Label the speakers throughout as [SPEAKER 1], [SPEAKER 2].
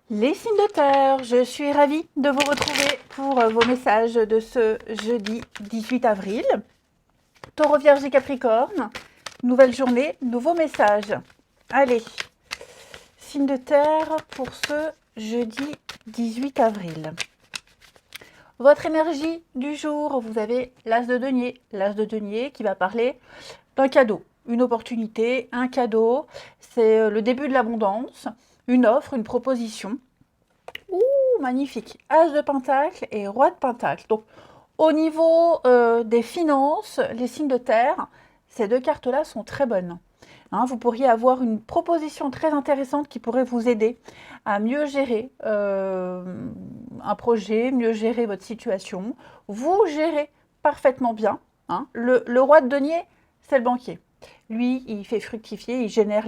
[SPEAKER 1] Les signes de terre, je suis ravie de vous retrouver pour vos messages de ce jeudi 18 avril. Taureau, Vierge et Capricorne, nouvelle journée, nouveaux messages. Allez, signes de terre pour ce jeudi 18 avril. Votre énergie du jour, vous avez l'as de denier qui va parler d'un cadeau, une opportunité, un cadeau, c'est le début de l'abondance, une offre, une proposition. Ouh, magnifique, as de pentacle et roi de pentacle. Donc, au niveau des finances, les signes de terre, ces deux cartes-là sont très bonnes. Hein, vous pourriez avoir une proposition très intéressante qui pourrait vous aider à mieux gérer un projet, mieux gérer votre situation. Vous gérez parfaitement bien. Hein. Le roi de denier, c'est le banquier. Lui, il fait fructifier, il génère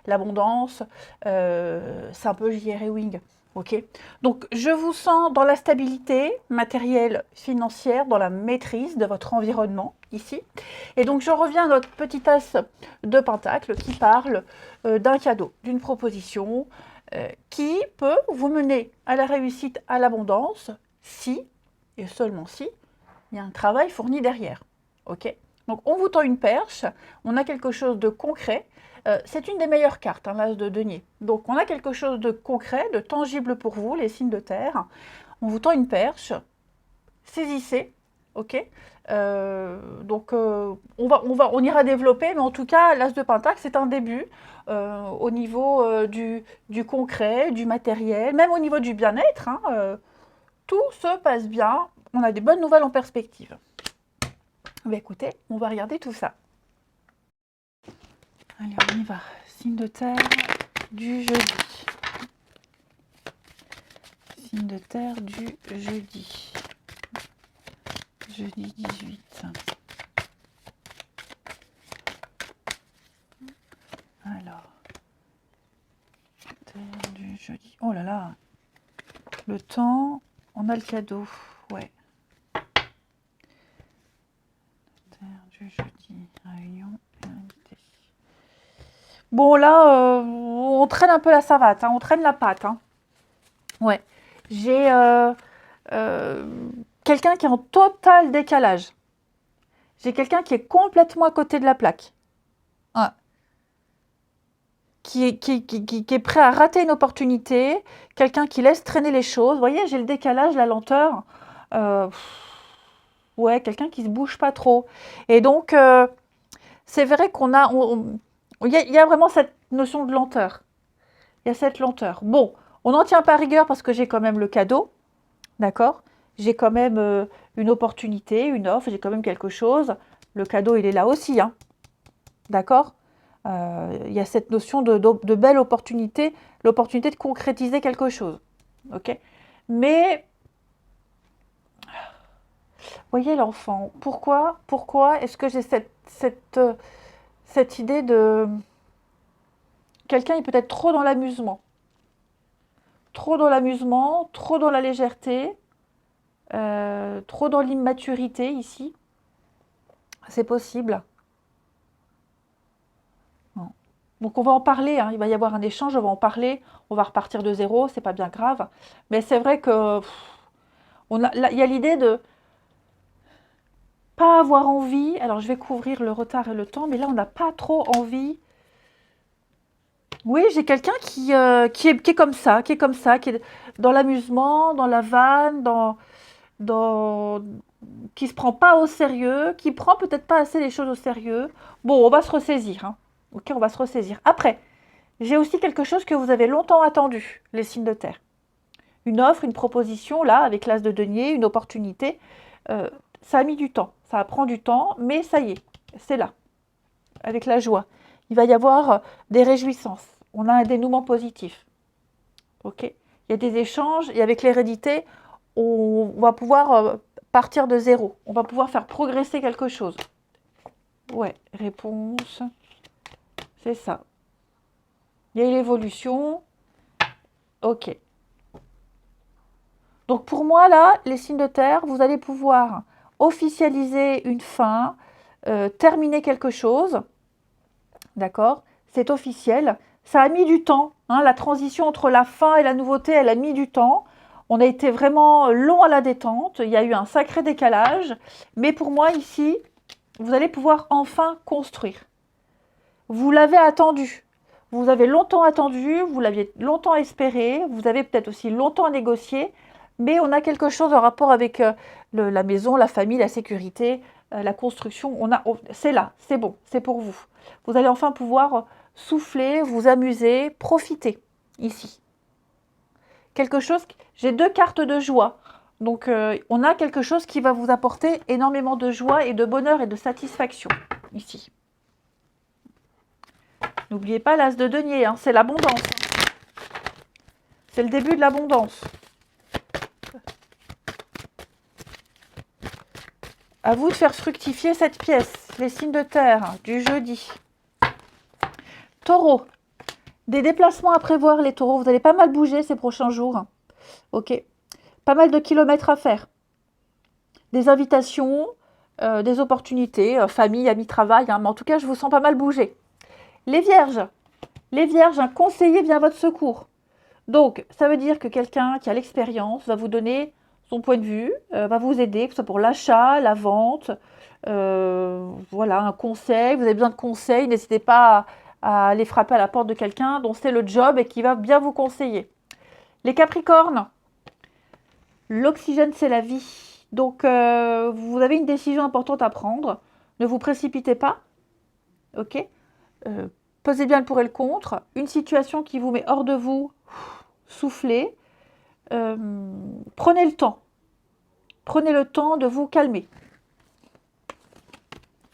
[SPEAKER 1] l'abondance. C'est un peu J.R. Ewing. Okay. Donc, je vous sens dans la stabilité matérielle, financière, dans la maîtrise de votre environnement, ici. Et donc, je reviens à notre petit as de pentacle qui parle d'un cadeau, d'une proposition qui peut vous mener à la réussite, à l'abondance, si, et seulement si, il y a un travail fourni derrière. Ok. Donc, on vous tend une perche, on a quelque chose de concret. C'est une des meilleures cartes, hein, l'as de denier. Donc, on a quelque chose de concret, de tangible pour vous, les signes de terre. On vous tend une perche, saisissez, ok. On ira développer, mais en tout cas, l'as de pentacle, c'est un début au niveau du concret, du matériel, même au niveau du bien-être. Hein, tout se passe bien, on a des bonnes nouvelles en perspective. Bah, écoutez, on va regarder tout ça. Allez, on y va. Signe de terre du jeudi. Signe de terre du jeudi. Jeudi 18. Alors. Terre du jeudi. Oh là là. Le temps, on a le cadeau. Ouais. Terre du jeudi. Réunion. Invité. Bon, là, on traîne un peu la savate, hein, on traîne la patte. Hein. Ouais. J'ai quelqu'un qui est en total décalage. J'ai quelqu'un qui est complètement à côté de la plaque. Ouais. Qui est prêt à rater une opportunité. Quelqu'un qui laisse traîner les choses. Vous voyez, j'ai le décalage, la lenteur. Ouais, quelqu'un qui ne se bouge pas trop. Et donc, c'est vrai qu'on a... Il y a vraiment cette notion de lenteur. Il y a cette lenteur. Bon, on n'en tient pas rigueur parce que j'ai quand même le cadeau. D'accord? J'ai quand même une opportunité, une offre, j'ai quand même quelque chose. Le cadeau, il est là aussi. Hein. D'accord? Il y a cette notion de belle opportunité, l'opportunité de concrétiser quelque chose. Ok? Mais, voyez l'enfant, pourquoi est-ce que j'ai cette idée de... Quelqu'un est peut-être trop dans l'amusement. Trop dans l'amusement, trop dans la légèreté, trop dans l'immaturité ici. C'est possible. Non. Donc on va en parler, hein. Il va y avoir un échange, on va en parler, on va repartir de zéro, c'est pas bien grave. Mais c'est vrai que il y a l'idée de pas avoir envie. Alors je vais couvrir le retard et le temps, mais là on n'a pas trop envie. Oui, j'ai quelqu'un qui est comme ça, qui est dans l'amusement, dans la vanne, qui se prend pas au sérieux, qui prend peut-être pas assez les choses au sérieux. Bon, on va se ressaisir. Hein. Ok, on va se ressaisir. Après, j'ai aussi quelque chose que vous avez longtemps attendu, les signes de terre. Une offre, une proposition, là, avec l'as de denier, une opportunité. Ça a mis du temps, ça prend du temps, mais ça y est, c'est là, avec la joie. Il va y avoir des réjouissances. On a un dénouement positif. Ok? Il y a des échanges et avec l'hérédité, on va pouvoir partir de zéro. On va pouvoir faire progresser quelque chose. Ouais, réponse. C'est ça. Il y a eu l'évolution. Ok. Donc pour moi, là, les signes de terre, vous allez pouvoir officialiser une fin, terminer quelque chose. D'accord? C'est officiel. Ça a mis du temps, hein, la transition entre la fin et la nouveauté, elle a mis du temps. On a été vraiment long à la détente, il y a eu un sacré décalage. Mais pour moi, ici, vous allez pouvoir enfin construire. Vous l'avez attendu. Vous avez longtemps attendu, vous l'aviez longtemps espéré, vous avez peut-être aussi longtemps négocié, mais on a quelque chose en rapport avec la maison, la famille, la sécurité, la construction. C'est là, c'est bon, c'est pour vous. Vous allez enfin pouvoir souffler, vous amuser, profiter ici. Quelque chose, j'ai 2 cartes de joie. Donc on a quelque chose qui va vous apporter énormément de joie et de bonheur et de satisfaction ici. N'oubliez pas l'as de denier, hein, c'est l'abondance. C'est le début de l'abondance. À vous de faire fructifier cette pièce, les signes de terre du jeudi. Taureau, des déplacements à prévoir les taureaux. Vous allez pas mal bouger ces prochains jours. Ok. Pas mal de kilomètres à faire. Des invitations, des opportunités, famille, amis, travail. Hein, mais en tout cas, je vous sens pas mal bouger. Les vierges, un conseiller vient à votre secours. Donc, ça veut dire que quelqu'un qui a l'expérience va vous donner son point de vue, va vous aider, que ce soit pour l'achat, la vente, voilà, un conseil. Vous avez besoin de conseils, n'hésitez pas à aller frapper à la porte de quelqu'un dont c'est le job et qui va bien vous conseiller. Les Capricornes, l'oxygène c'est la vie. Donc, vous avez une décision importante à prendre. Ne vous précipitez pas, ok. Pesez bien le pour et le contre. Une situation qui vous met hors de vous, soufflez. Prenez le temps. Prenez le temps de vous calmer.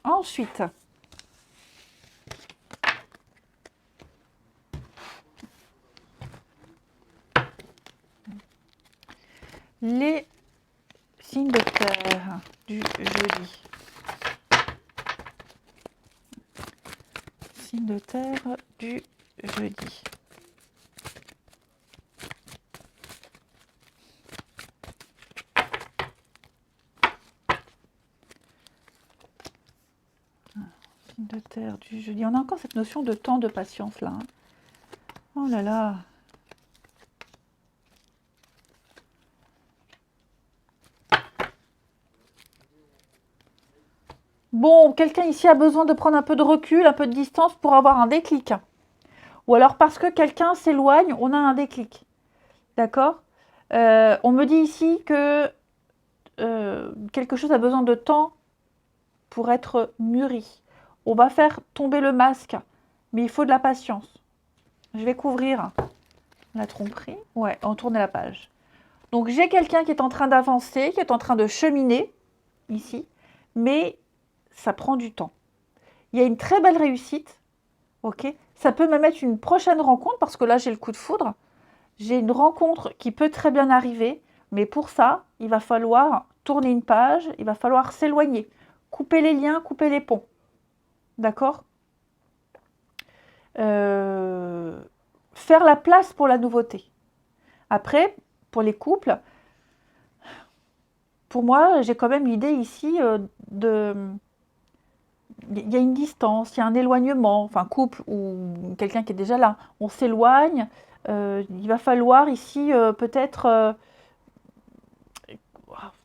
[SPEAKER 1] Ensuite, les signes de terre du jeudi. Signes de terre du jeudi. De terre du jeudi. On a encore cette notion de temps, de patience là. Hein. Oh là là. Bon, quelqu'un ici a besoin de prendre un peu de recul, un peu de distance pour avoir un déclic. Ou alors parce que quelqu'un s'éloigne, on a un déclic. D'accord. On me dit ici que quelque chose a besoin de temps pour être mûri. On va faire tomber le masque, mais il faut de la patience. Je vais couvrir la tromperie. Ouais, on tourne la page. Donc j'ai quelqu'un qui est en train d'avancer, qui est en train de cheminer, ici, mais ça prend du temps. Il y a une très belle réussite, ok. Ça peut même être une prochaine rencontre, parce que là j'ai le coup de foudre. J'ai une rencontre qui peut très bien arriver, mais pour ça, il va falloir tourner une page, il va falloir s'éloigner, couper les liens, couper les ponts. D'accord. Faire la place pour la nouveauté. Après, pour les couples, pour moi, j'ai quand même l'idée ici il y a une distance, il y a un éloignement, enfin couple ou quelqu'un qui est déjà là, on s'éloigne, il va falloir ici peut-être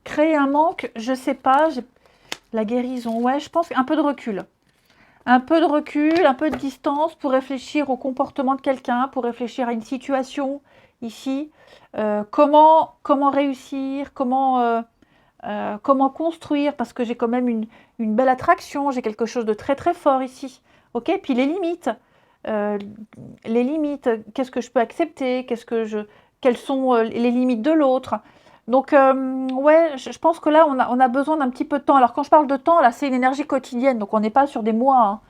[SPEAKER 1] créer un manque, je sais pas, la guérison, ouais, je pense un peu de recul. Un peu de recul, un peu de distance pour réfléchir au comportement de quelqu'un, pour réfléchir à une situation ici. Comment réussir, comment construire, parce que j'ai quand même une belle attraction, j'ai quelque chose de très très fort ici. Ok, puis les limites, qu'est-ce que je peux accepter, quelles sont les limites de l'autre. Donc, ouais, je pense que là, on a besoin d'un petit peu de temps. Alors, quand je parle de temps, là, c'est une énergie quotidienne, donc on n'est pas sur des mois. Hein.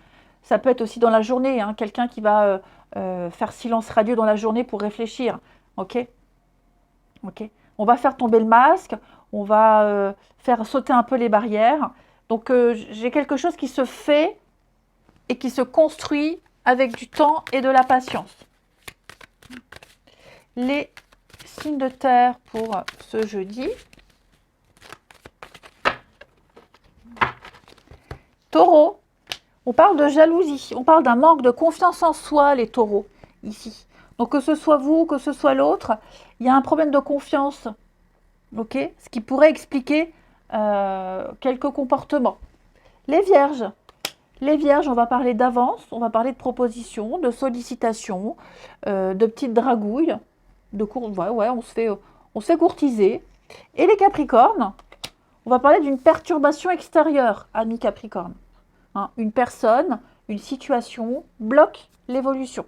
[SPEAKER 1] Ça peut être aussi dans la journée, hein, quelqu'un qui va faire silence radio dans la journée pour réfléchir. Ok. Ok. On va faire tomber le masque, on va faire sauter un peu les barrières. Donc, j'ai quelque chose qui se fait et qui se construit avec du temps et de la patience. Les signes de terre pour ce jeudi. Taureau, on parle de jalousie, on parle d'un manque de confiance en soi, les taureaux. ici. Donc que ce soit vous, que ce soit l'autre, il y a un problème de confiance, ok? Ce qui pourrait expliquer quelques comportements. Les vierges, on va parler d'avance, on va parler de propositions, de sollicitations, de petites dragouilles, ouais, on se fait courtiser. Et les capricornes, on va parler d'une perturbation extérieure, amis capricornes. Hein, une personne, une situation bloque l'évolution.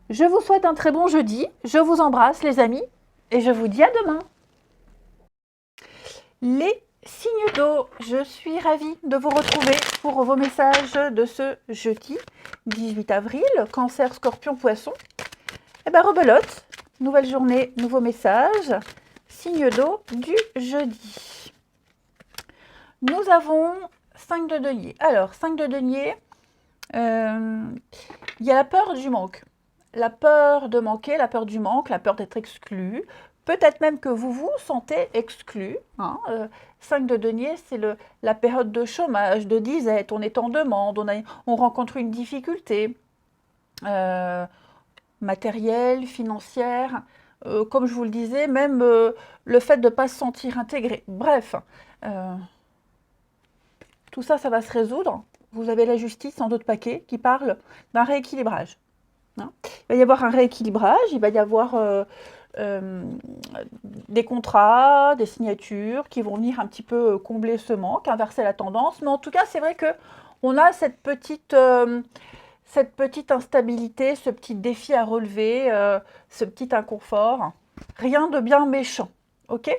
[SPEAKER 1] Je vous souhaite un très bon jeudi, je vous embrasse les amis, et je vous dis à demain. Les signes d'eau, je suis ravie de vous retrouver pour vos messages de ce jeudi 18 avril, Cancer, Scorpion, Poisson. Eh bien, rebelote, nouvelle journée, nouveau message, signe d'eau du jeudi. Nous avons 5 de denier. Alors, 5 de denier, il y a la peur du manque. La peur de manquer, la peur du manque, la peur d'être exclu. Peut-être même que vous vous sentez exclu. 5 de denier, c'est la période de chômage, de disette, on est en demande, on rencontre une difficulté matérielle, financière. Comme je vous le disais, même le fait de ne pas se sentir intégré. Bref, tout ça, ça va se résoudre. Vous avez la justice en d'autres paquets qui parle d'un rééquilibrage. Hein. Il va y avoir un rééquilibrage, il va y avoir des contrats, des signatures qui vont venir un petit peu combler ce manque, inverser la tendance. Mais en tout cas, c'est vrai qu'on a cette petite instabilité, ce petit défi à relever, ce petit inconfort. Rien de bien méchant, ok?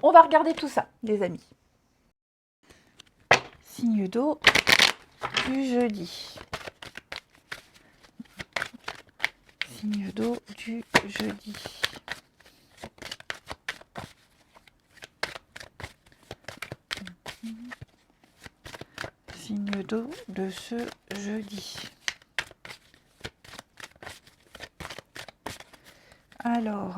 [SPEAKER 1] On va regarder tout ça, les amis. Signe d'eau du jeudi. Signe d'eau du jeudi. Signe d'eau de ce jeudi. Alors,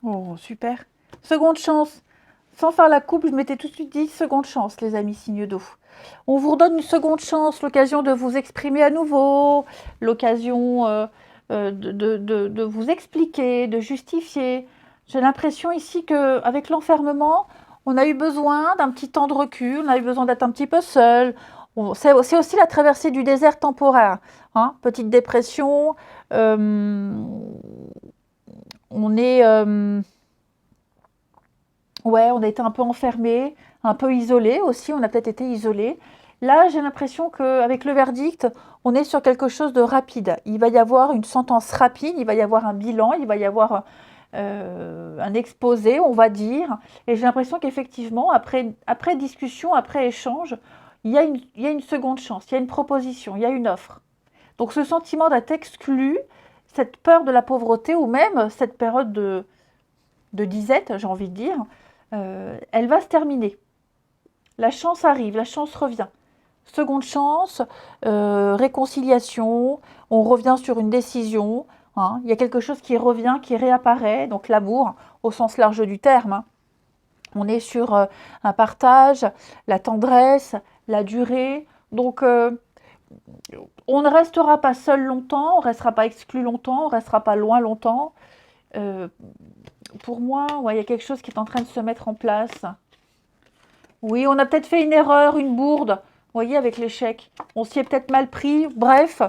[SPEAKER 1] oh, super. Seconde chance. Sans faire la coupe, je m'étais tout de suite dit seconde chance, les amis signe d'eau. On vous redonne une seconde chance, l'occasion de vous exprimer à nouveau, l'occasion de vous expliquer, de justifier. J'ai l'impression ici qu'avec l'enfermement, on a eu besoin d'un petit temps de recul, on a eu besoin d'être un petit peu seul. C'est aussi la traversée du désert temporaire. Hein, petite dépression. On est... ouais, on a été un peu enfermés, un peu isolés aussi, on a peut-être été isolés. Là, j'ai l'impression qu'avec le verdict, on est sur quelque chose de rapide. Il va y avoir une sentence rapide, il va y avoir un bilan, il va y avoir un exposé, on va dire. Et j'ai l'impression qu'effectivement, après discussion, après échange, il y a une seconde chance, il y a une proposition, il y a une offre. Donc ce sentiment d'être exclu, cette peur de la pauvreté ou même cette période de disette, j'ai envie de dire, elle va se terminer. La chance arrive, la chance revient. Seconde chance, réconciliation, on revient sur une décision. Hein, il y a quelque chose qui revient, qui réapparaît, donc l'amour au sens large du terme. Hein. On est sur un partage, la tendresse, la durée. Donc on ne restera pas seul longtemps, on ne restera pas exclu longtemps, on ne restera pas loin longtemps. Pour moi, ouais, il y a quelque chose qui est en train de se mettre en place. Oui, on a peut-être fait une erreur, une bourde, vous voyez, avec l'échec. On s'y est peut-être mal pris. Bref,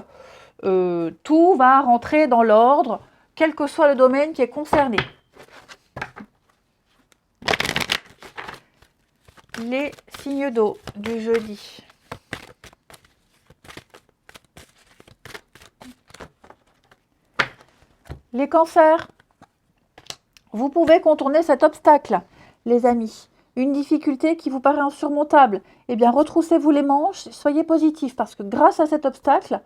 [SPEAKER 1] tout va rentrer dans l'ordre, quel que soit le domaine qui est concerné. Les signes d'eau du jeudi. Les cancers. Vous pouvez contourner cet obstacle, les amis. Une difficulté qui vous paraît insurmontable. Eh bien, retroussez-vous les manches, soyez positifs, parce que grâce à cet obstacle,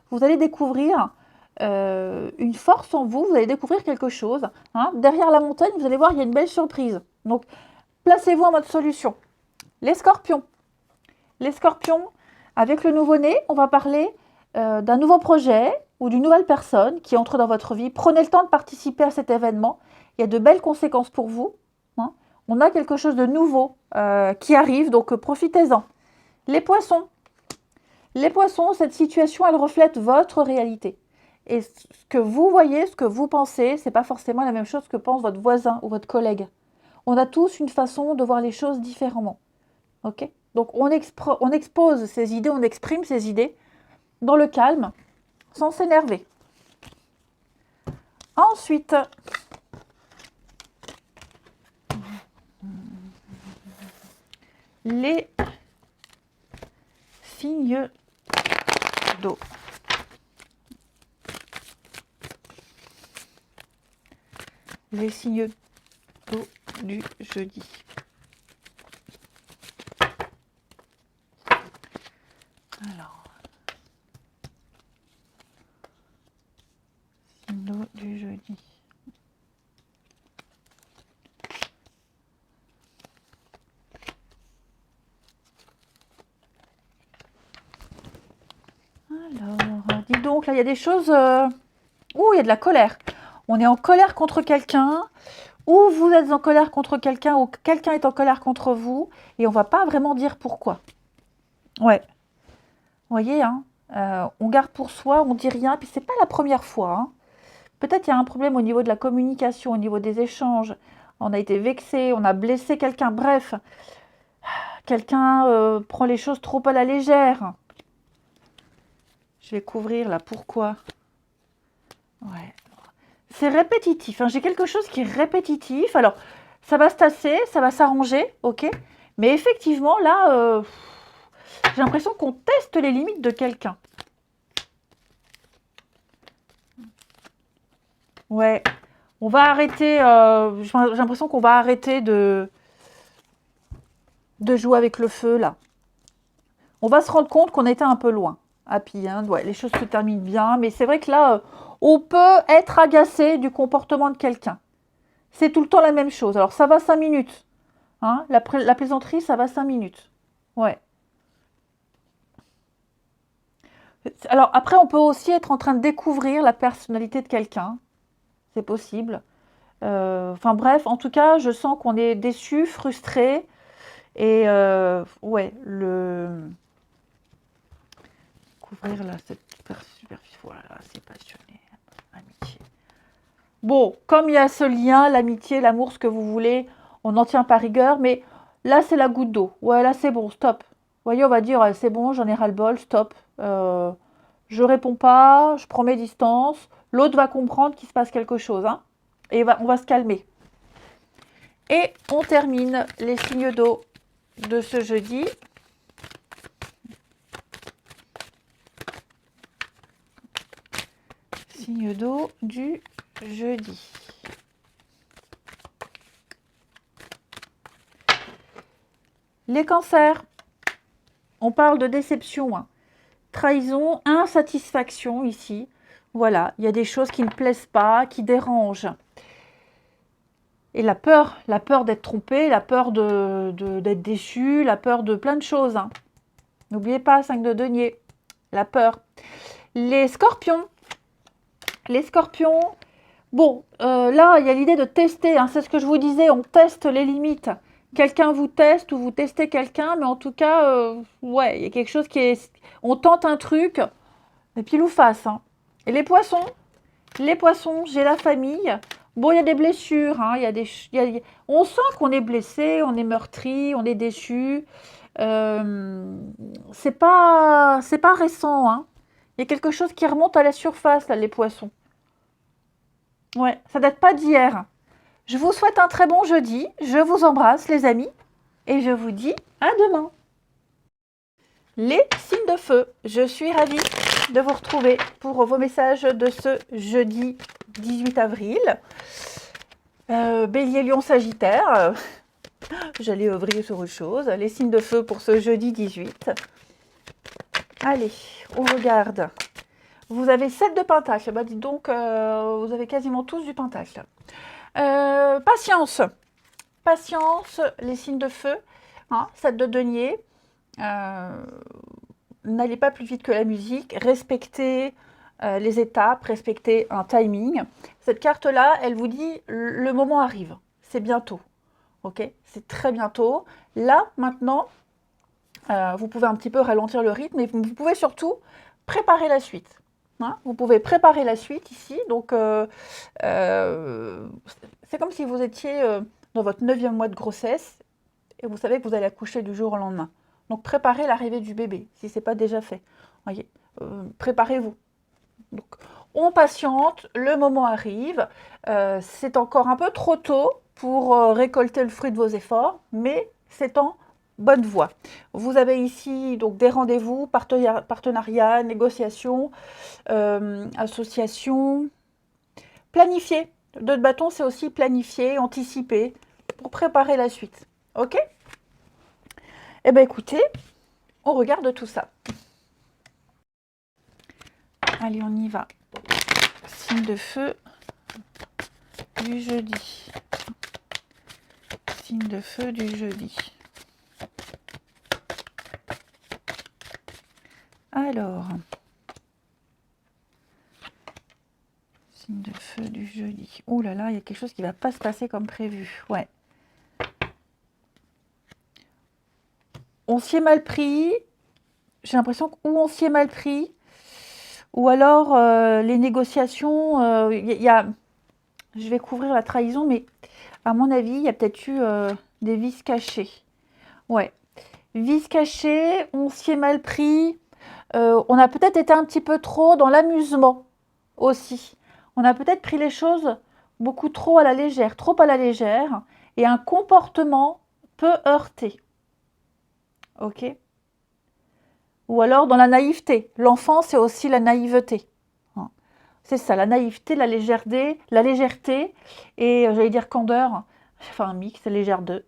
[SPEAKER 1] vous allez découvrir une force en vous, vous allez découvrir quelque chose. Hein. Derrière la montagne, vous allez voir, il y a une belle surprise. Donc, placez-vous en mode solution. Les scorpions. Les scorpions, avec le nouveau-né, on va parler d'un nouveau projet ou d'une nouvelle personne qui entre dans votre vie. Prenez le temps de participer à cet événement. il y a de belles conséquences pour vous. Hein. On a quelque chose de nouveau qui arrive, donc profitez-en. Les poissons, cette situation, elle reflète votre réalité. Et ce que vous voyez, ce que vous pensez, ce n'est pas forcément la même chose que pense votre voisin ou votre collègue. On a tous une façon de voir les choses différemment. Ok? Donc on expose ses idées, on exprime ses idées dans le calme, sans s'énerver. Ensuite, les signes d'eau. Les signes d'eau du jeudi. Alors, signes d'eau du jeudi. Alors, dis donc, là, il y a des choses... Ouh, il y a de la colère. On est en colère contre quelqu'un, ou vous êtes en colère contre quelqu'un, ou quelqu'un est en colère contre vous, et on ne va pas vraiment dire pourquoi. Ouais. Vous voyez, hein, on garde pour soi, on dit rien, puis c'est pas la première fois. Hein. Peut-être il y a un problème au niveau de la communication, au niveau des échanges. On a été vexé, on a blessé quelqu'un, bref. Quelqu'un prend les choses trop à la légère. Je vais couvrir là, pourquoi? Ouais. C'est répétitif, hein. J'ai quelque chose qui est répétitif. Alors, ça va se tasser, ça va s'arranger, ok. Mais effectivement, là, j'ai l'impression qu'on teste les limites de quelqu'un. Ouais, on va arrêter, j'ai l'impression qu'on va arrêter de jouer avec le feu, là. On va se rendre compte qu'on était un peu loin. Happy End, ouais, les choses se terminent bien, mais c'est vrai que là, on peut être agacé du comportement de quelqu'un. C'est tout le temps la même chose. Alors, ça va 5 minutes. Hein, la plaisanterie, ça va 5 minutes. Ouais. Alors, après, on peut aussi être en train de découvrir la personnalité de quelqu'un. C'est possible. Enfin, bref, en tout cas, je sens qu'on est déçu, frustré. Et, ouais, couvrir là, cette superficie, voilà, c'est passionné. Amitié. Bon, comme il y a ce lien, l'amitié, l'amour, ce que vous voulez, on n'en tient pas rigueur, mais là, c'est la goutte d'eau. Ouais, là, c'est bon, stop. Vous voyez, on va dire, c'est bon, j'en ai ras-le-bol, stop. Je réponds pas, je prends mes distances. L'autre va comprendre qu'il se passe quelque chose. Hein, et on va se calmer. Et on termine les signes d'eau de ce jeudi. Signes d'eau du jeudi. Les cancers, on parle de déception, hein. Trahison, insatisfaction ici. Voilà, il y a des choses qui ne plaisent pas, qui dérangent. Et la peur d'être trompé, la peur d'être déçu, la peur de plein de choses. Hein. N'oubliez pas, 5 de denier, la peur. Les scorpions, bon, là, il y a l'idée de tester, hein, c'est ce que je vous disais, on teste les limites. Quelqu'un vous teste ou vous testez quelqu'un, mais en tout cas, ouais, il y a quelque chose qui est... On tente un truc, et pile ou face. Hein. Et les poissons, j'ai la famille. Bon, il y a des blessures, hein, on sent qu'on est blessé, on est meurtri, on est déçu. C'est pas récent, hein. Il y a quelque chose qui remonte à la surface, là, les poissons. Ouais, ça date pas d'hier. Je vous souhaite un très bon jeudi. Je vous embrasse, les amis. Et je vous dis à demain. Les signes de feu, je suis ravie de vous retrouver pour vos messages de ce jeudi 18 avril. Bélier, Lion, Sagittaire. J'allais ouvrir sur autre chose. Les signes de feu pour ce jeudi 18. Allez, on regarde. Vous avez 7 de pentacle. Bah, dites donc, vous avez quasiment tous du pentacle. Patience. Patience, les signes de feu. Hein, 7 de denier. N'allez pas plus vite que la musique. Respectez les étapes, respecter un timing. Cette carte-là, elle vous dit le moment arrive, c'est bientôt. Ok, c'est très bientôt. Là, maintenant, vous pouvez un petit peu ralentir le rythme et vous pouvez surtout préparer la suite. Hein, vous pouvez préparer la suite ici. Donc, c'est comme si vous étiez dans votre 9e mois de grossesse et vous savez que vous allez accoucher du jour au lendemain. Donc, préparez l'arrivée du bébé, si ce n'est pas déjà fait. Voyez, préparez-vous. Donc, on patiente, le moment arrive. C'est encore un peu trop tôt pour récolter le fruit de vos efforts, mais c'est en bonne voie. Vous avez ici donc des rendez-vous, partenariats, négociations, associations, planifier. 2 de bâton, c'est aussi planifier, anticiper, pour préparer la suite. Ok? Eh bien écoutez, on regarde tout ça. Allez, on y va. Signe de feu du jeudi. Signe de feu du jeudi. Alors, signe de feu du jeudi. Oh là là, il y a quelque chose qui ne va pas se passer comme prévu. Ouais. On s'y est mal pris. J'ai l'impression que ou on s'y est mal pris, ou alors les négociations, je vais couvrir la trahison, mais à mon avis, il y a peut-être eu des vices cachés. Ouais, vices cachés, on s'y est mal pris. On a peut-être été un petit peu trop dans l'amusement aussi. On a peut-être pris les choses beaucoup trop à la légère, et un comportement peut heurter. Ok? Ou alors dans la naïveté. L'enfant, c'est aussi la naïveté. C'est ça, la naïveté, la légèreté et j'allais dire candeur, enfin un mix, légère d'eux.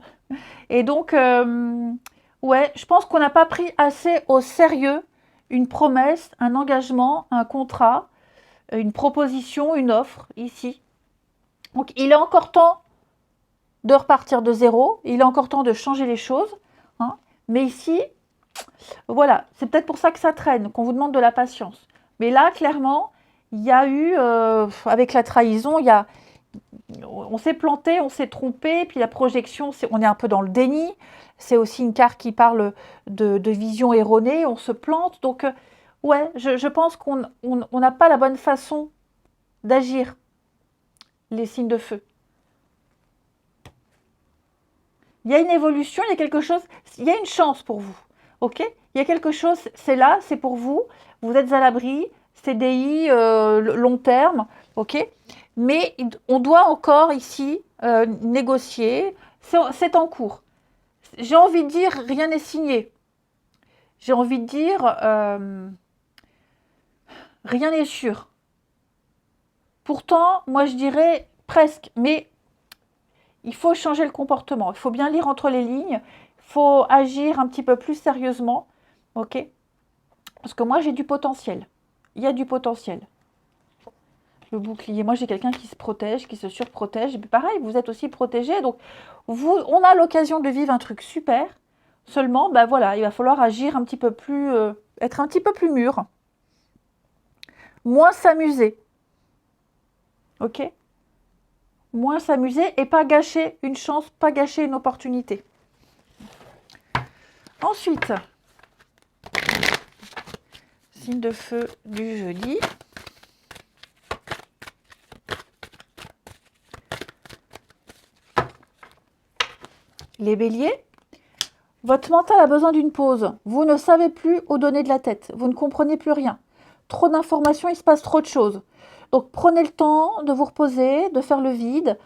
[SPEAKER 1] Et donc, ouais, je pense qu'on n'a pas pris assez au sérieux une promesse, un engagement, un contrat, une proposition, une offre, ici. Donc, il est encore temps de repartir de zéro, il est encore temps de changer les choses. Hein, mais ici, voilà, c'est peut-être pour ça que ça traîne, qu'on vous demande de la patience. Mais là, clairement, il y a eu, avec la trahison, on s'est planté, on s'est trompé, puis la projection, on est un peu dans le déni. C'est aussi une carte qui parle de vision erronée, on se plante. Donc, ouais, je pense qu'on n'a pas la bonne façon d'agir, les signes de feu. Il y a une évolution, il y a quelque chose, il y a une chance pour vous. Ok? Il y a quelque chose, c'est là, c'est pour vous. Vous êtes à l'abri, CDI, long terme, ok? Mais on doit encore ici négocier. C'est en cours. J'ai envie de dire, rien n'est signé. J'ai envie de dire, rien n'est sûr. Pourtant, moi je dirais presque, mais il faut changer le comportement. Il faut bien lire entre les lignes. Il faut agir un petit peu plus sérieusement. Ok? Parce que moi, j'ai du potentiel. Il y a du potentiel. Le bouclier. Moi, j'ai quelqu'un qui se protège, qui se surprotège. Et puis pareil, vous êtes aussi protégé. Donc, on a l'occasion de vivre un truc super. Seulement, ben voilà, il va falloir agir un petit peu plus, être un petit peu plus mûr. Moins s'amuser. Ok? Moins s'amuser et pas gâcher une chance, pas gâcher une opportunité. Ensuite, signe de feu du jeudi. Les béliers, votre mental a besoin d'une pause. Vous ne savez plus où donner de la tête. Vous ne comprenez plus rien. Trop d'informations, il se passe trop de choses. Donc prenez le temps de vous reposer, de faire le vide.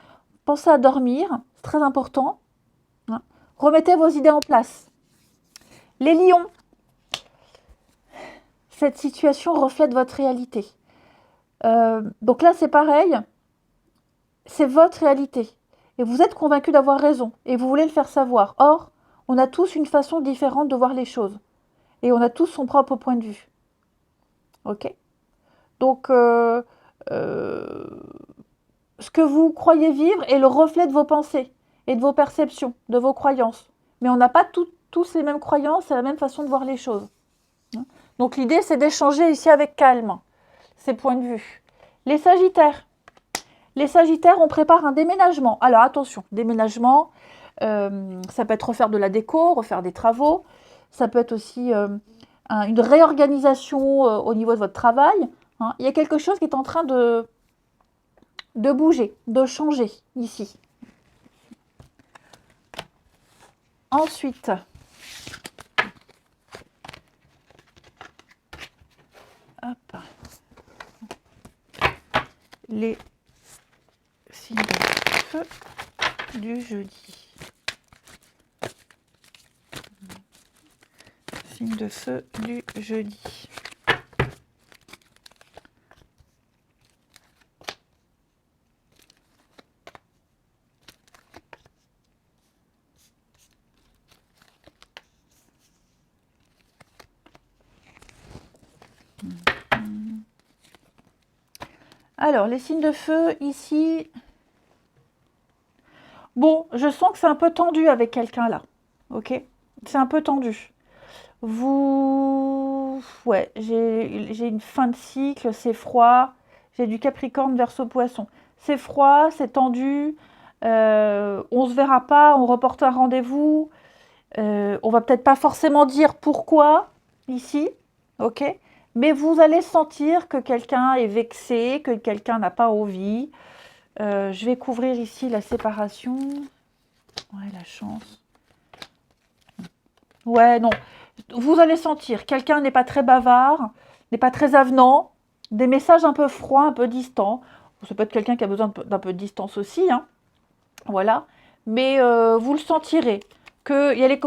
[SPEAKER 1] Pensez à dormir, c'est très important. Remettez vos idées en place. Les lions, cette situation reflète votre réalité. Donc là, c'est pareil. C'est votre réalité. Et vous êtes convaincu d'avoir raison. Et vous voulez le faire savoir. Or, on a tous une façon différente de voir les choses. Et on a tous son propre point de vue. Ok? Donc, ce que vous croyez vivre est le reflet de vos pensées et de vos perceptions, de vos croyances. Mais on n'a pas tous les mêmes croyances et la même façon de voir les choses. Donc l'idée, c'est d'échanger ici avec calme. ces points de vue. Les Sagittaires. Les Sagittaires, on prépare un déménagement. Alors attention, déménagement, ça peut être refaire de la déco, refaire des travaux. Ça peut être aussi une réorganisation au niveau de votre travail. Hein. Il y a quelque chose qui est en train de bouger, de changer ici. Ensuite, hop, les signes de feu du jeudi. Signe de feu du jeudi. Alors, les signes de feu, ici... Bon, je sens que c'est un peu tendu avec quelqu'un là. Ok? C'est un peu tendu. Vous... Ouais, j'ai une fin de cycle, c'est froid. J'ai du Capricorne, Verseau, Poisson. C'est froid, c'est tendu. On se verra pas, on reporte un rendez-vous. On va peut-être pas forcément dire pourquoi ici, ok? Mais vous allez sentir que quelqu'un est vexé, que quelqu'un n'a pas envie. Je vais couvrir ici la séparation. Ouais, la chance. Ouais, non. Vous allez sentir, quelqu'un n'est pas très bavard, n'est pas très avenant, des messages un peu froids, un peu distants. Ça peut être quelqu'un qui a besoin d'un peu de distance aussi, hein. Voilà. Mais vous le sentirez. Vous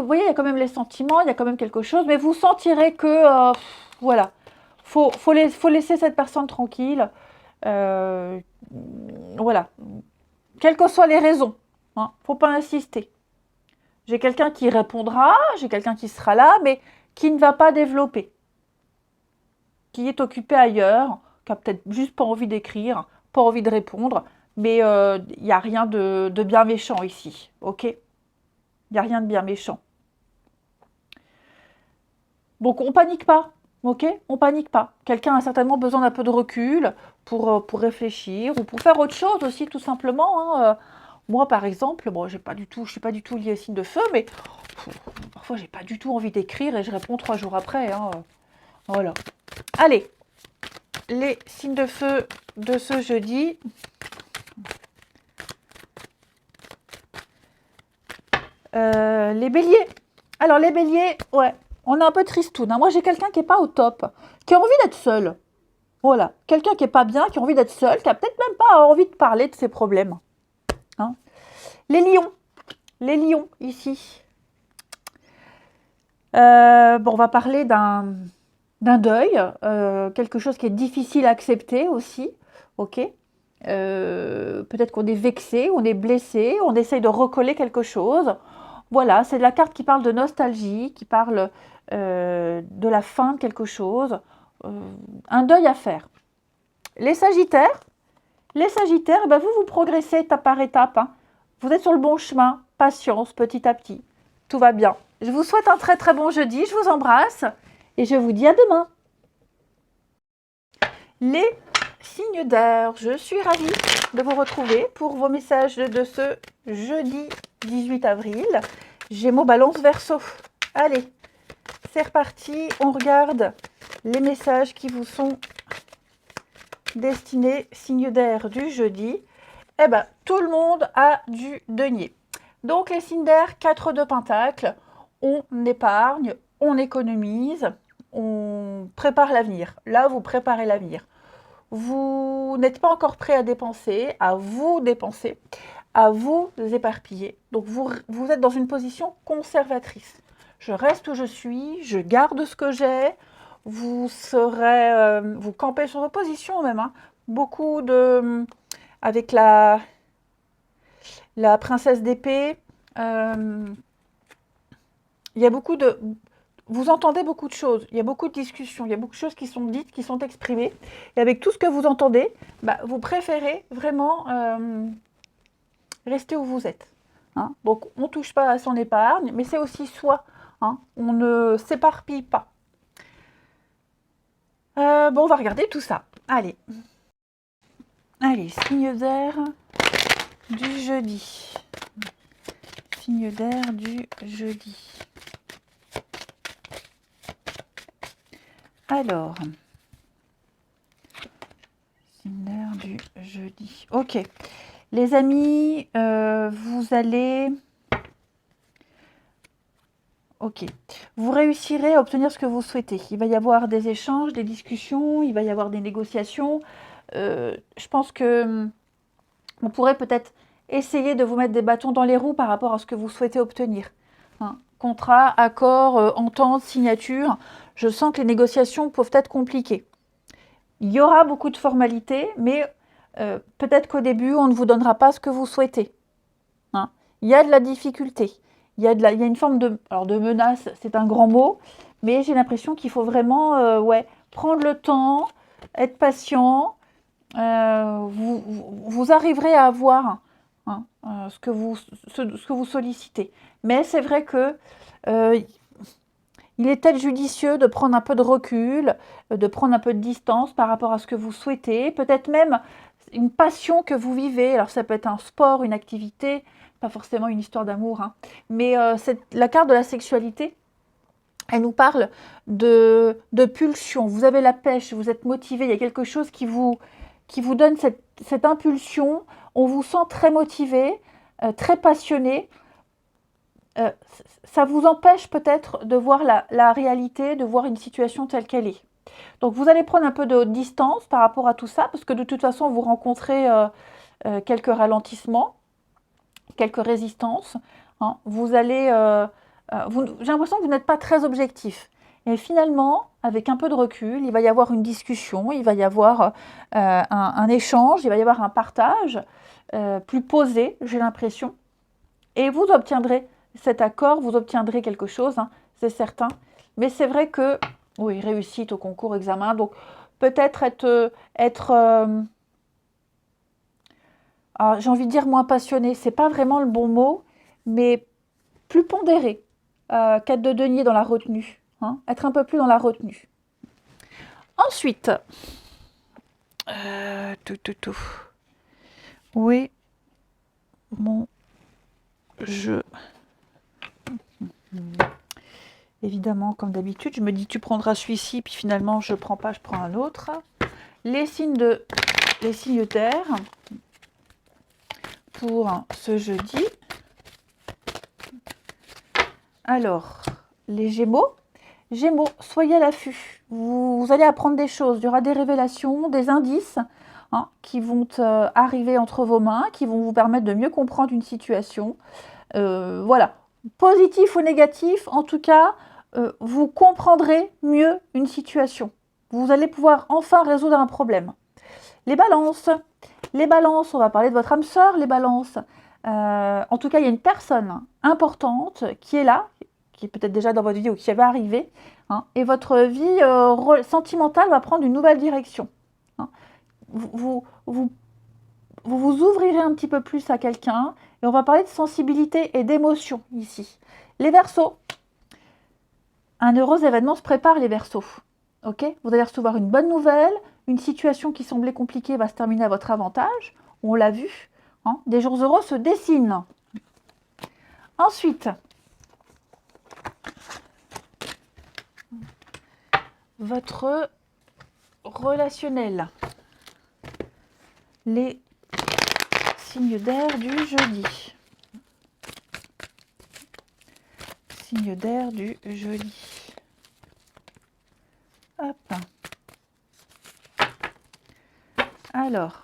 [SPEAKER 1] voyez, il y a quand même les sentiments, il y a quand même quelque chose, mais vous sentirez que, voilà, faut laisser cette personne tranquille. Voilà. Quelles que soient les raisons, hein, faut pas insister. J'ai quelqu'un qui répondra, j'ai quelqu'un qui sera là, mais qui ne va pas développer, qui est occupé ailleurs, qui a peut-être juste pas envie d'écrire, pas envie de répondre, mais il n'y a rien de bien méchant ici, ok? Il n'y a rien de bien méchant. Donc on panique pas, ok? On panique pas. Quelqu'un a certainement besoin d'un peu de recul pour réfléchir ou pour faire autre chose aussi, tout simplement, hein. Moi, par exemple, bon, je suis pas du tout liée au signe de feu, mais parfois, j'ai pas du tout envie d'écrire et je réponds 3 jours après, hein. Voilà. Allez, les signes de feu de ce jeudi. Les béliers. Alors, les béliers, ouais, on est un peu tristoun, hein. Moi, j'ai quelqu'un qui n'est pas au top, qui a envie d'être seul. Voilà, quelqu'un qui n'est pas bien, qui a envie d'être seul, qui a peut-être même pas envie de parler de ses problèmes. Hein. Les lions, ici. Bon, on va parler d'un deuil, quelque chose qui est difficile à accepter aussi, ok? Peut-être qu'on est vexé, on est blessé, on essaye de recoller quelque chose. Voilà, c'est la carte qui parle de nostalgie, qui parle de la fin de quelque chose, un deuil à faire. Les Sagittaires, ben vous progressez étape par étape, hein. Vous êtes sur le bon chemin, patience, petit à petit. Tout va bien. Je vous souhaite un très très bon jeudi, je vous embrasse et je vous dis à demain. Les signes d'air, je suis ravie de vous retrouver pour vos messages de ce jeudi 18 avril. Gémeaux, Balance, Verseau. Allez, c'est reparti, on regarde les messages qui vous sont destinés, signes d'air du jeudi. Eh bien, tout le monde a du denier. Donc, les signes d'air, 4 de Pentacle, on épargne, on économise, on prépare l'avenir. Là, vous préparez l'avenir. Vous n'êtes pas encore prêt à dépenser, à vous dépenser, à vous éparpiller. Donc, vous êtes dans une position conservatrice. Je reste où je suis, je garde ce que j'ai. Vous campez sur vos positions même, hein. Beaucoup de... Avec la princesse d'épée, il y a beaucoup de... Vous entendez beaucoup de choses, il y a beaucoup de discussions, il y a beaucoup de choses qui sont dites, qui sont exprimées. Et avec tout ce que vous entendez, bah, vous préférez vraiment rester où vous êtes. Hein. Donc, on ne touche pas à son épargne, mais c'est aussi soi. Hein. On ne s'éparpille pas. Bon, on va regarder tout ça. Allez. Allez, signe d'air du jeudi. Signe d'air du jeudi. Alors, signe d'air du jeudi. Ok. Les amis, vous allez... Ok. Vous réussirez à obtenir ce que vous souhaitez. Il va y avoir des échanges, des discussions, il va y avoir des négociations. Je pense que on pourrait peut-être essayer de vous mettre des bâtons dans les roues par rapport à ce que vous souhaitez obtenir. Hein. Contrat, accord, entente, signature. Je sens que les négociations peuvent être compliquées. Il y aura beaucoup de formalités, mais peut-être qu'au début, on ne vous donnera pas ce que vous souhaitez. Hein. Il y a de la difficulté. Il y a une forme de... Alors, de menace, c'est un grand mot, mais j'ai l'impression qu'il faut vraiment prendre le temps, être patient. Vous arriverez à avoir ce que vous sollicitez. Mais c'est vrai que il est peut-être judicieux de prendre un peu de recul, de prendre un peu de distance par rapport à ce que vous souhaitez, peut-être même une passion que vous vivez. Alors ça peut être un sport, une activité, pas forcément une histoire d'amour, hein. Mais la carte de la sexualité, elle nous parle de pulsion. Vous avez la pêche, vous êtes motivé, il y a quelque chose qui vous donne cette impulsion. On vous sent très motivé, très passionné. Ça vous empêche peut-être de voir la réalité, de voir une situation telle qu'elle est. Donc vous allez prendre un peu de distance par rapport à tout ça, parce que de toute façon, vous rencontrez quelques ralentissements, quelques résistances. Hein. Vous allez... j'ai l'impression que vous n'êtes pas très objectif. Et finalement, avec un peu de recul, il va y avoir une discussion, il va y avoir un échange, il va y avoir un partage plus posé, j'ai l'impression. Et vous obtiendrez cet accord, vous obtiendrez quelque chose, hein, c'est certain. Mais c'est vrai que, oui, réussite au concours, examen, donc peut-être j'ai envie de dire moins passionné, c'est pas vraiment le bon mot, mais plus pondéré qu'être de denier dans la retenue. Hein, être un peu plus dans la retenue. Ensuite, oui, mon jeu. Évidemment, comme d'habitude, je me dis tu prendras celui-ci, puis finalement je prends pas, je prends un autre. Les signes d'air pour ce jeudi. Alors, les Gémeaux. Gémeaux, soyez à l'affût. Vous allez apprendre des choses. Il y aura des révélations, des indices qui vont arriver entre vos mains, qui vont vous permettre de mieux comprendre une situation. Voilà. Positif ou négatif, en tout cas, vous comprendrez mieux une situation. Vous allez pouvoir enfin résoudre un problème. Les balances. Les balances, on va parler de votre âme sœur, les balances. En tout cas, il y a une personne importante qui est là, qui est peut-être déjà dans votre vie ou qui va arriver, hein, et votre vie sentimentale va prendre une nouvelle direction. Hein. Vous ouvrirez un petit peu plus à quelqu'un, et on va parler de sensibilité et d'émotion ici. Les Verseaux, un heureux événement se prépare, les Verseaux. Okay, vous allez recevoir une bonne nouvelle, une situation qui semblait compliquée va se terminer à votre avantage, on l'a vu, hein, des jours heureux se dessinent. Ensuite, votre relationnel, les signes d'air du jeudi. Signes d'air du jeudi. Hop. Alors.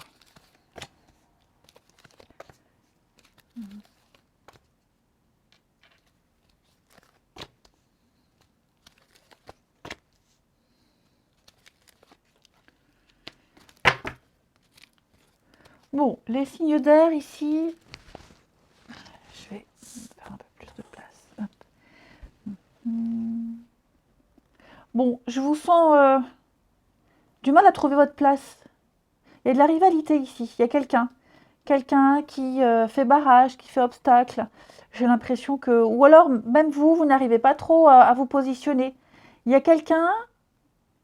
[SPEAKER 1] Bon, les signes d'air ici, je vais faire un peu plus de place. Hop. Bon, je vous sens du mal à trouver votre place. Il y a de la rivalité ici. Il y a quelqu'un qui fait barrage, qui fait obstacle. J'ai l'impression que... Ou alors, même vous n'arrivez pas trop à vous positionner. Il y a quelqu'un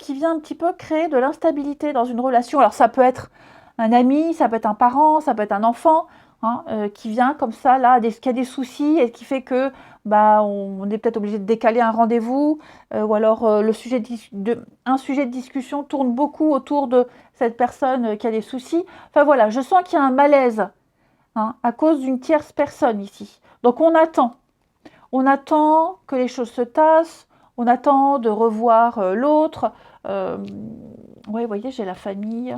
[SPEAKER 1] qui vient un petit peu créer de l'instabilité dans une relation. Alors ça peut être un ami, ça peut être un parent, ça peut être un enfant, hein, qui vient comme ça, là, qui a des soucis et qui fait que bah, on est peut-être obligé de décaler un rendez-vous, ou alors un sujet de discussion tourne beaucoup autour de cette personne qui a des soucis. Enfin voilà, je sens qu'il y a un malaise, hein, à cause d'une tierce personne ici. Donc on attend que les choses se tassent, on attend de revoir l'autre. Ouais, vous voyez, j'ai la famille.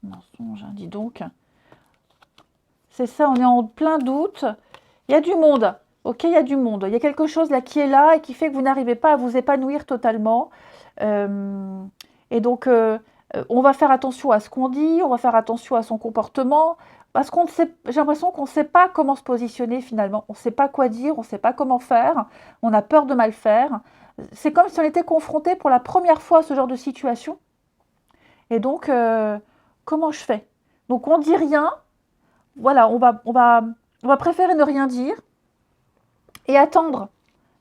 [SPEAKER 1] Mensonge, hein, dis donc. C'est ça, on est en plein doute. Il y a du monde, ok, il y a du monde. Il y a quelque chose là qui est là et qui fait que vous n'arrivez pas à vous épanouir totalement. Et donc, on va faire attention à ce qu'on dit, on va faire attention à son comportement, parce qu'on ne sait, j'ai l'impression qu'on ne sait pas comment se positionner finalement. On ne sait pas quoi dire, on ne sait pas comment faire, on a peur de mal faire. C'est comme si on était confronté pour la première fois à ce genre de situation. Et donc, comment je fais? Donc, on dit rien. Voilà, on va préférer ne rien dire et attendre.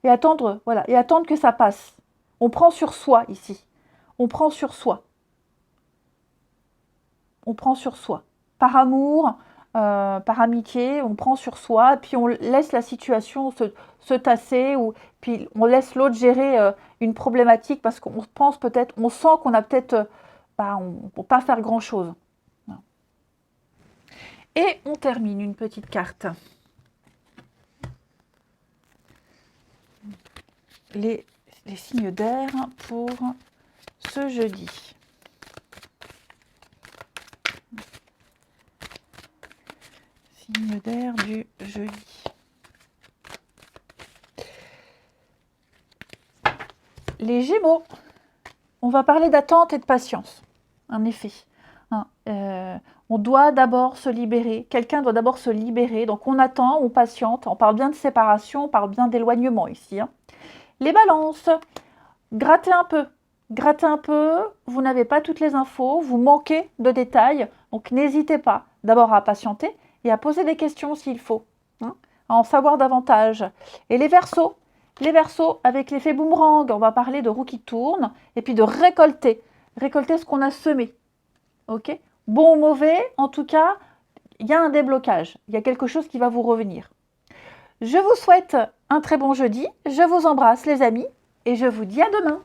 [SPEAKER 1] Et attendre, voilà, et attendre que ça passe. On prend sur soi ici. On prend sur soi. On prend sur soi. Par amour, par amitié, on prend sur soi, puis on laisse la situation se tasser, ou puis on laisse l'autre gérer une problématique parce qu'on pense peut-être, on sent qu'on a peut-être, on ne peut pas faire grand-chose. Et on termine une petite carte. Les signes d'air pour ce jeudi. Signes d'air du jeudi. Les Gémeaux. On va parler d'attente et de patience. En effet. On doit d'abord se libérer. Quelqu'un doit d'abord se libérer. Donc on attend, on patiente. On parle bien de séparation, on parle bien d'éloignement ici. Les balances. Grattez un peu. Grattez un peu. Vous n'avez pas toutes les infos. Vous manquez de détails. Donc n'hésitez pas d'abord à patienter et à poser des questions s'il faut. À en savoir davantage. Et les Verseaux. Les Verseaux, avec l'effet boomerang, on va parler de roue qui tourne et puis de récolter. Récolter ce qu'on a semé. Ok ? Bon ou mauvais, en tout cas, il y a un déblocage. Il y a quelque chose qui va vous revenir. Je vous souhaite un très bon jeudi. Je vous embrasse les amis et je vous dis à demain.